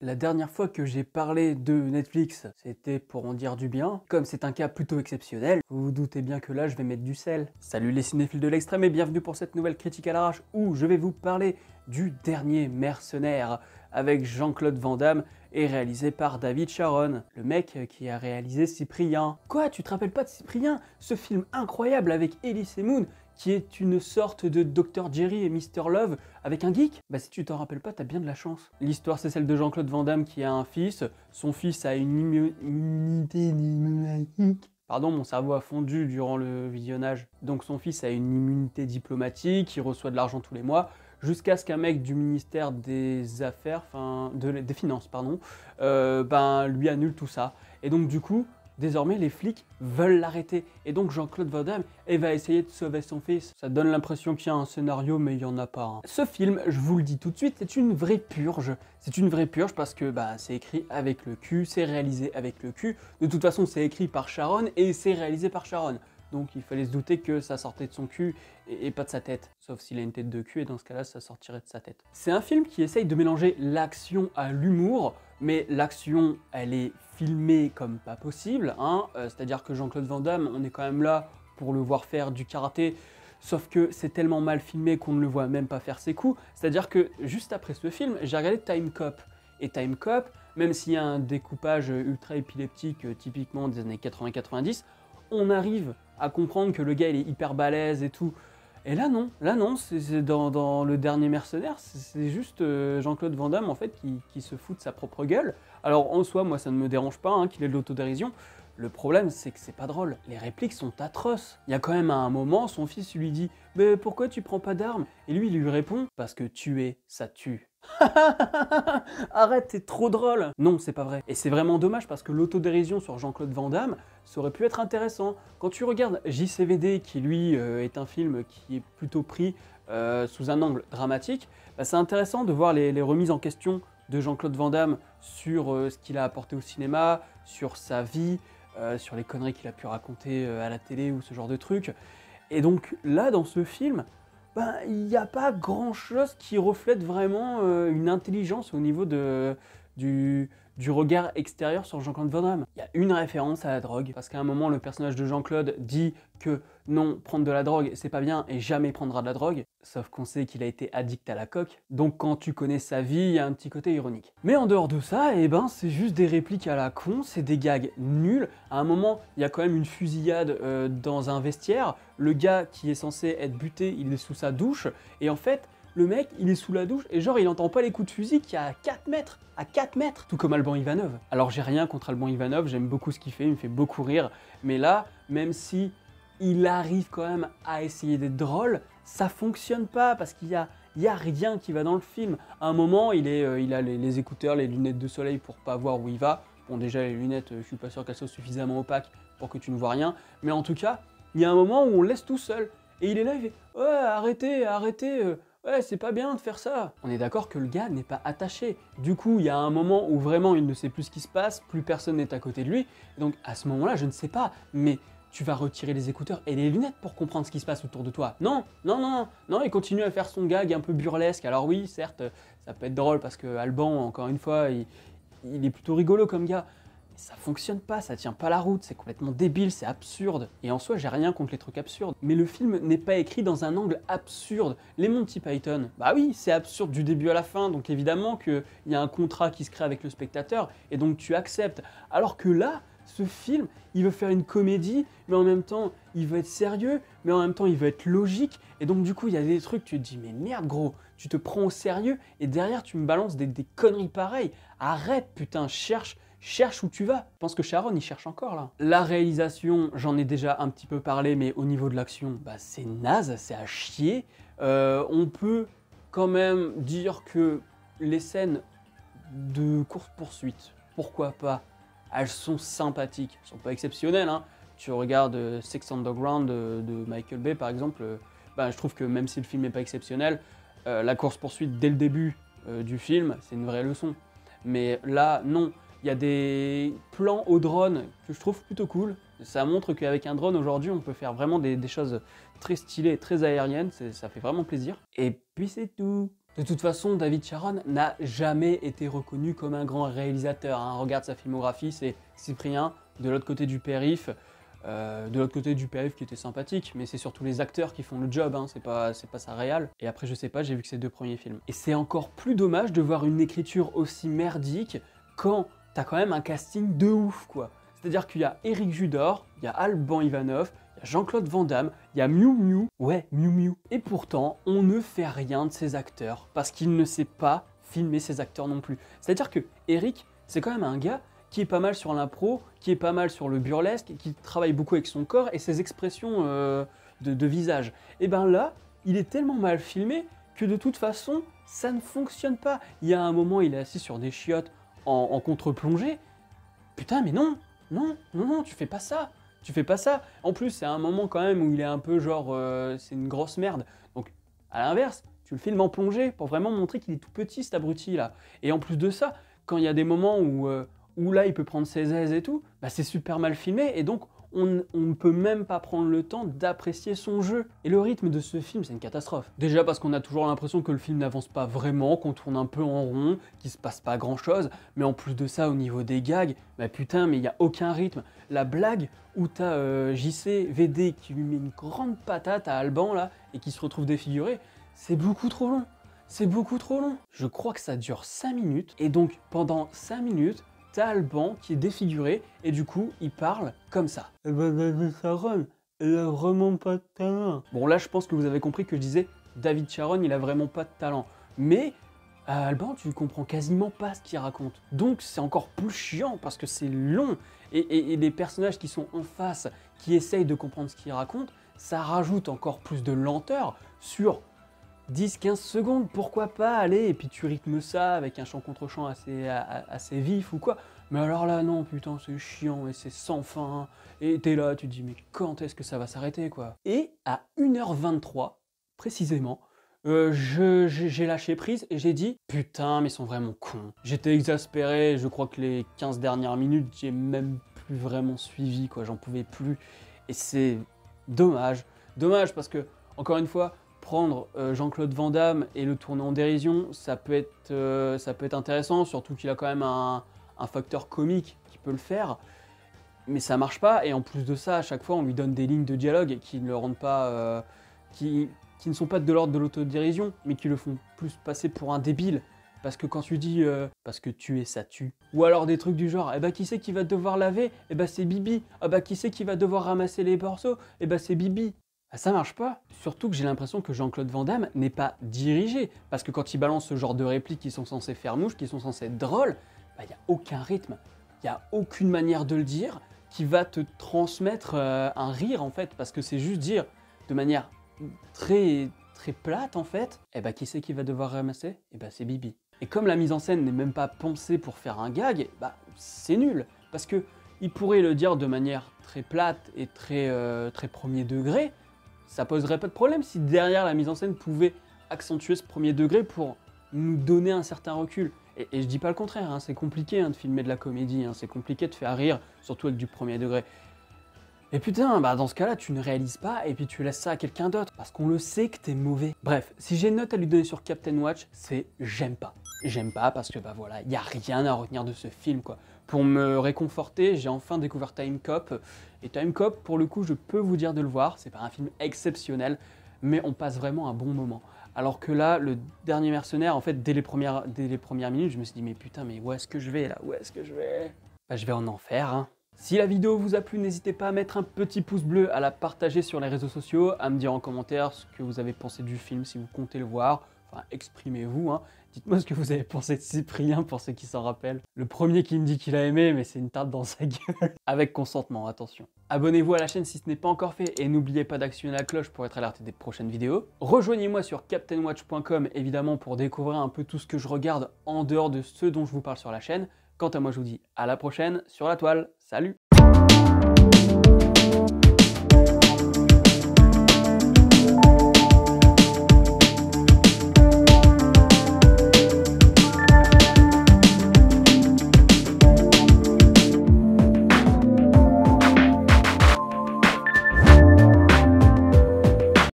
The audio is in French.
La dernière fois que j'ai parlé de Netflix, c'était pour en dire du bien. Comme c'est un cas plutôt exceptionnel, vous vous doutez bien que là je vais mettre du sel. Salut les cinéphiles de l'extrême et bienvenue pour cette nouvelle critique à l'arrache où je vais vous parler du dernier mercenaire avec Jean-Claude Van Damme et réalisé par David Sharon, le mec qui a réalisé Cyprien. Quoi, tu te rappelles pas de Cyprien? Ce film incroyable avec Elise Moon qui est une sorte de Dr. Jerry et Mr. Love avec un geek? Bah si tu t'en rappelles pas, t'as bien de la chance. L'histoire c'est celle de Jean-Claude Van Damme qui a un fils, son fils a une immunité diplomatique. Pardon, mon cerveau a fondu durant le visionnage. Donc son fils a une immunité diplomatique, il reçoit de l'argent tous les mois, jusqu'à ce qu'un mec du ministère des Affaires, des Finances, pardon, lui annule tout ça. Et donc du coup, désormais, les flics veulent l'arrêter. Et donc Jean-Claude Van Damme va essayer de sauver son fils. Ça donne l'impression qu'il y a un scénario, mais il n'y en a pas. Ce film, je vous le dis tout de suite, c'est une vraie purge. C'est une vraie purge parce que c'est écrit avec le cul, c'est réalisé avec le cul. De toute façon, c'est écrit par Sharon et c'est réalisé par Sharon. Donc il fallait se douter que ça sortait de son cul et pas de sa tête. Sauf s'il a une tête de cul et dans ce cas-là, ça sortirait de sa tête. C'est un film qui essaye de mélanger l'action à l'humour, mais l'action, elle est filmée comme pas possible. C'est-à-dire que Jean-Claude Van Damme, on est quand même là pour le voir faire du karaté, sauf que c'est tellement mal filmé qu'on ne le voit même pas faire ses coups. C'est-à-dire que juste après ce film, j'ai regardé Time Cop. Et Time Cop, même s'il y a un découpage ultra épileptique typiquement des années 80-90, on arrive à comprendre que le gars il est hyper balèze et tout. Et là non, c'est dans le dernier mercenaire, c'est juste Jean-Claude Van Damme en fait qui se fout de sa propre gueule. Alors en soi, moi ça ne me dérange pas qu'il ait de l'autodérision. Le problème c'est que c'est pas drôle, les répliques sont atroces. Il y a quand même à un moment, son fils lui dit « Mais pourquoi tu prends pas d'armes ?» Et lui il lui répond « Parce que tuer, ça tue. » Arrête, t'es trop drôle. Non, c'est pas vrai. Et c'est vraiment dommage parce que l'autodérision sur Jean-Claude Van Damme, ça aurait pu être intéressant. Quand tu regardes JCVD, qui lui est un film qui est plutôt pris sous un angle dramatique, c'est intéressant de voir les remises en question de Jean-Claude Van Damme sur ce qu'il a apporté au cinéma, sur sa vie, sur les conneries qu'il a pu raconter à la télé ou ce genre de trucs. Et donc là, dans ce film, il n'y a pas grand-chose qui reflète vraiment une intelligence au niveau du regard extérieur sur Jean-Claude Van Damme. Il y a une référence à la drogue, parce qu'à un moment, le personnage de Jean-Claude dit que non, prendre de la drogue, c'est pas bien, et jamais il prendra de la drogue, sauf qu'on sait qu'il a été addict à la coke, donc quand tu connais sa vie, il y a un petit côté ironique. Mais en dehors de ça, c'est juste des répliques à la con, c'est des gags nuls. À un moment, il y a quand même une fusillade dans un vestiaire, le gars qui est censé être buté, il est sous sa douche, et en fait, le mec, il est sous la douche et genre il entend pas les coups de fusil qui a à 4 mètres, tout comme Alban Ivanov. Alors j'ai rien contre Alban Ivanov, j'aime beaucoup ce qu'il fait, il me fait beaucoup rire, mais là, même si il arrive quand même à essayer d'être drôle, ça fonctionne pas parce qu'il y a rien qui va dans le film. À un moment, il a les écouteurs, les lunettes de soleil pour pas voir où il va. Bon déjà les lunettes, je suis pas sûr qu'elles soient suffisamment opaques pour que tu ne vois rien, mais en tout cas, il y a un moment où on le laisse tout seul. Et il est là, il fait « Ouais, arrêtez, ouais, c'est pas bien de faire ça !» On est d'accord que le gars n'est pas attaché. Du coup, il y a un moment où vraiment il ne sait plus ce qui se passe, plus personne n'est à côté de lui. Donc à ce moment-là, je ne sais pas, mais tu vas retirer les écouteurs et les lunettes pour comprendre ce qui se passe autour de toi. Non, il continue à faire son gag un peu burlesque. Alors oui, certes, ça peut être drôle parce que Alban, encore une fois, il est plutôt rigolo comme gars. Ça fonctionne pas, ça tient pas la route, c'est complètement débile, c'est absurde. Et en soi, j'ai rien contre les trucs absurdes. Mais le film n'est pas écrit dans un angle absurde. Les Monty Python, bah oui, c'est absurde du début à la fin, donc évidemment qu'il y a un contrat qui se crée avec le spectateur, et donc tu acceptes. Alors que là, ce film, il veut faire une comédie, mais en même temps, il veut être sérieux, mais en même temps, il veut être logique. Et donc du coup, il y a des trucs, tu te dis, mais merde gros, tu te prends au sérieux, et derrière, tu me balances des conneries pareilles. Arrête, putain, cherche où tu vas. Je pense que Sharon, il cherche encore là. La réalisation, j'en ai déjà un petit peu parlé, mais au niveau de l'action, c'est naze, c'est à chier. On peut quand même dire que les scènes de course-poursuite, pourquoi pas, elles sont sympathiques, elles sont pas exceptionnelles. Tu regardes Six Underground de Michael Bay par exemple, je trouve que même si le film n'est pas exceptionnel, la course-poursuite dès le début du film, c'est une vraie leçon. Mais là, non. Il y a des plans au drone que je trouve plutôt cool. Ça montre qu'avec un drone aujourd'hui, on peut faire vraiment des choses très stylées, très aériennes. Ça fait vraiment plaisir. Et puis c'est tout. De toute façon, David Charon n'a jamais été reconnu comme un grand réalisateur, hein. Regarde sa filmographie, c'est Cyprien, de l'autre côté du périph', qui était sympathique, mais c'est surtout les acteurs qui font le job, hein. C'est pas sa réal. Et après, je sais pas, j'ai vu que ses 2 premiers films. Et c'est encore plus dommage de voir une écriture aussi merdique quand t'as quand même un casting de ouf, quoi. C'est-à-dire qu'il y a Éric Judor, il y a Alban Ivanov, il y a Jean-Claude Van Damme, il y a Miu Miu, ouais, Miu Miu. Et pourtant, on ne fait rien de ces acteurs, parce qu'il ne sait pas filmer ses acteurs non plus. C'est-à-dire que Éric, c'est quand même un gars qui est pas mal sur l'impro, qui est pas mal sur le burlesque, qui travaille beaucoup avec son corps et ses expressions de visage. Et ben là, il est tellement mal filmé que de toute façon, ça ne fonctionne pas. Il y a un moment, il est assis sur des chiottes en contre-plongée. Putain, mais non, non, non, non, tu fais pas ça. Tu fais pas ça. En plus, c'est un moment quand même où il est un peu genre, c'est une grosse merde. Donc, à l'inverse, tu le filmes en plongée pour vraiment montrer qu'il est tout petit, cet abruti là. Et en plus de ça, quand il y a des moments où là, il peut prendre ses aises et tout, bah, c'est super mal filmé et donc on ne peut même pas prendre le temps d'apprécier son jeu. Et le rythme de ce film, c'est une catastrophe. Déjà parce qu'on a toujours l'impression que le film n'avance pas vraiment, qu'on tourne un peu en rond, qu'il se passe pas grand chose, mais en plus de ça, au niveau des gags, bah putain, mais il y a aucun rythme. La blague où t'as JC, VD qui lui met une grande patate à Alban là, et qui se retrouve défiguré, c'est beaucoup trop long. C'est beaucoup trop long. Je crois que ça dure 5 minutes, et donc pendant 5 minutes, t'as Alban qui est défiguré et du coup il parle comme ça. Eh ben David Charon, il a vraiment pas de talent. Bon là je pense que vous avez compris que je disais David Charon il a vraiment pas de talent. Mais Alban tu comprends quasiment pas ce qu'il raconte. Donc c'est encore plus chiant parce que c'est long. Et les personnages qui sont en face, qui essayent de comprendre ce qu'il raconte, ça rajoute encore plus de lenteur sur 10-15 secondes, pourquoi pas, allez, et puis tu rythmes ça avec un chant contre chant assez vif ou quoi. Mais alors là, non, putain, c'est chiant et c'est sans fin. Et t'es là, tu te dis, mais quand est-ce que ça va s'arrêter, quoi? Et à 1h23, précisément, j'ai lâché prise et j'ai dit, putain, mais ils sont vraiment cons. J'étais exaspéré, je crois que les 15 dernières minutes, j'ai même plus vraiment suivi, quoi, j'en pouvais plus. Et c'est dommage, dommage parce que, encore une fois, prendre Jean-Claude Van Damme et le tourner en dérision, ça peut être intéressant, surtout qu'il a quand même un facteur comique qui peut le faire, mais ça marche pas, et en plus de ça, à chaque fois, on lui donne des lignes de dialogue qui ne le rendent pas, qui ne sont pas de l'ordre de l'autodérision, mais qui le font plus passer pour un débile, parce que quand tu dis parce que tu es ça tue, ou alors des trucs du genre, eh bah qui c'est qui va devoir laver, eh bah c'est Bibi, ah bah qui c'est qui va devoir ramasser les morceaux, eh bah c'est Bibi. Ça marche pas. Surtout que j'ai l'impression que Jean-Claude Van Damme n'est pas dirigé. Parce que quand il balance ce genre de répliques qui sont censées faire mouche, qui sont censées être drôles, il n'y a aucun rythme. Il n'y a aucune manière de le dire qui va te transmettre un rire en fait. Parce que c'est juste dire de manière très, très plate en fait, eh bah qui c'est qui va devoir ramasser? Eh bah c'est Bibi. Et comme la mise en scène n'est même pas pensée pour faire un gag, bah c'est nul. Parce que il pourrait le dire de manière très plate et très, très premier degré, ça poserait pas de problème si derrière la mise en scène pouvait accentuer ce premier degré pour nous donner un certain recul. Et je dis pas le contraire, hein, c'est compliqué de filmer de la comédie, hein, c'est compliqué de faire rire, surtout avec du premier degré. Et putain, bah dans ce cas-là, tu ne réalises pas et puis tu laisses ça à quelqu'un d'autre, parce qu'on le sait que t'es mauvais. Bref, si j'ai une note à lui donner sur Captain Watch, c'est j'aime pas. J'aime pas parce que bah voilà, il y a rien à retenir de ce film quoi. Pour me réconforter, j'ai enfin découvert Time Cop. Et Time Cop, pour le coup, je peux vous dire de le voir, c'est pas un film exceptionnel, mais on passe vraiment un bon moment. Alors que là, le dernier mercenaire, en fait, dès les premières minutes, je me suis dit, mais putain, mais où est-ce que je vais là? Où est-ce que je vais? Bah je vais en enfer, hein. Si la vidéo vous a plu, n'hésitez pas à mettre un petit pouce bleu, à la partager sur les réseaux sociaux, à me dire en commentaire ce que vous avez pensé du film, si vous comptez le voir. Enfin, exprimez-vous, hein. Dites-moi ce que vous avez pensé de Cyprien, pour ceux qui s'en rappellent. Le premier qui me dit qu'il a aimé, mais c'est une tarte dans sa gueule. Avec consentement, attention. Abonnez-vous à la chaîne si ce n'est pas encore fait, et n'oubliez pas d'actionner la cloche pour être alerté des prochaines vidéos. Rejoignez-moi sur captainwatch.com, évidemment, pour découvrir un peu tout ce que je regarde en dehors de ce dont je vous parle sur la chaîne. Quant à moi, je vous dis à la prochaine sur la toile. Salut!